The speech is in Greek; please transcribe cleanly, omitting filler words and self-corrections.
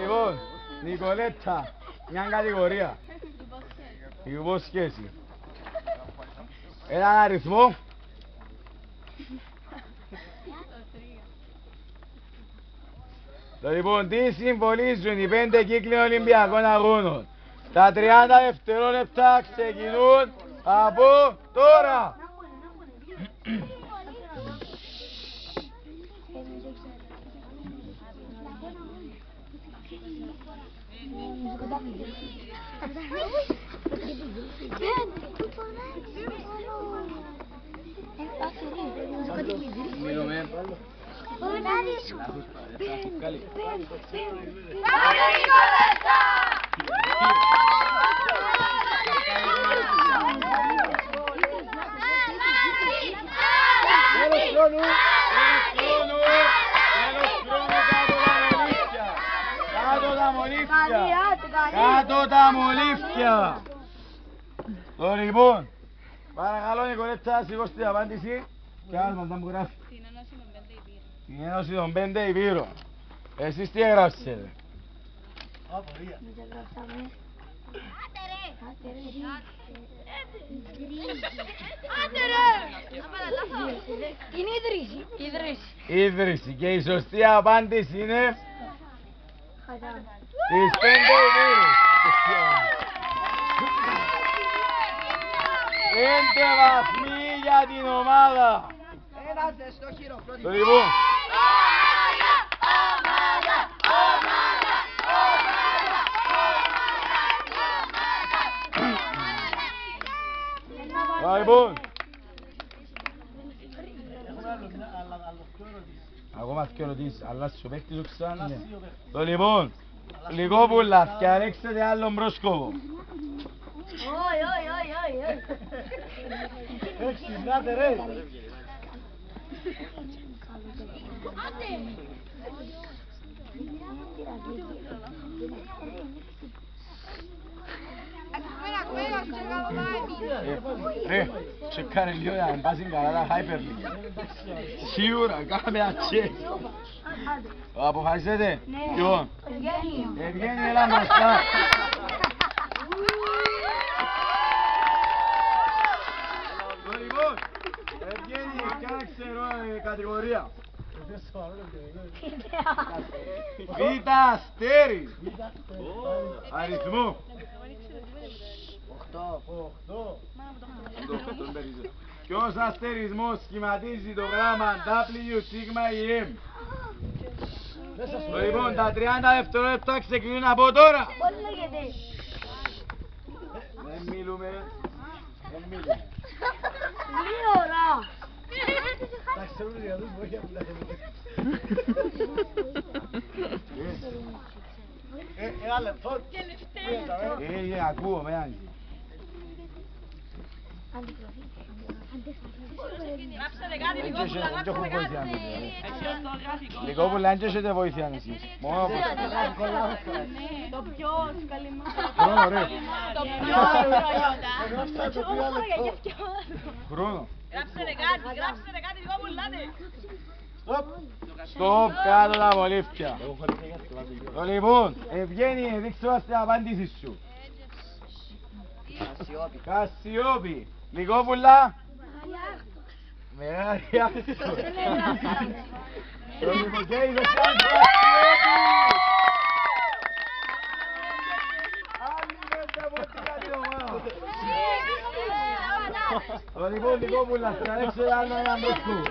Λοιπόν, Νικολέτα, μια κατηγορία. Υπόσχεση. Έναν αριθμό. Λοιπόν, τι συμβολίζουν οι 5 κύκλοι Ολυμπιακών Αγώνων? Τα 30 δευτερόλεπτα ξεκινούν από τώρα. Κάτω τα μολύφια. Το λοιπόν, παρακαλώ Νικολέτα, σηκώστε την απάντηση. Και άλλος μας να μου γράφει. Την Ένωση των 5 Υπήρων. Εσείς τι έγραψετε? Απορία. Είναι Ίδρυση. Και η σωστή απάντηση είναι τις 5 Υπήρους. 5 βαθμοί για την ομάδα. ένας στο χειροκρότημα. Το λοιπόν. Λοιπόν. Ακόμα δύο ερωτήσεις, αλλά σου παίχτης ο ξανά. Το λοιπόν, Λυκόπουλα, φτιαρέξτε άλλον πρόσκοπο. Εξυπνάτε ρε. Ρε, τσεκάρε λίγο να μπάσουν καλά τα Hyperlink. Σίγουρα, κάμε ένα τσεκ. Αποφασίσετε. Λοιπόν, Ευγένη, έλα μπροστά. Λοιπόν, Ευγένη, κάνε κατηγορία. Β' αστέρι. Αριθμό. 8. Ποιος αστερισμός σχηματίζει το γράμμα W, σίγμα ή M? Λοιπόν, τα 30 δευτερόλεπτα ξεκινούν από τώρα. Πώς λέγεται? Δεν μιλούμε. Μία ώρα. Τα ξέρουν για τους βοήθεια που τα ένα λεπτό. Ακούω με άγγι. Λυκόπουλα, αν και έχετε βοήθεια εσείς. Μόνο πως. Το ποιος, καλημέρα. Χρόνο, ρε. Το ποιος, Χρόνο. Γράψτε κάτι, Λυκόπουλα. Στοπ, κάτω τα μολύφια. Λοιπόν, Ευγένη, δείξτε μας την απάντηση σου. Κασιόπη. Λυκόπουλα. Μεγάλη άστο. Το λιμοκαίρι δεν κάνει Κασιόπη. Άλλη πέντε από την άλλη ομάδα. Το λοιπόν Λυκόπουλα, θα ρίξετε άλλο έναν μπροσκού.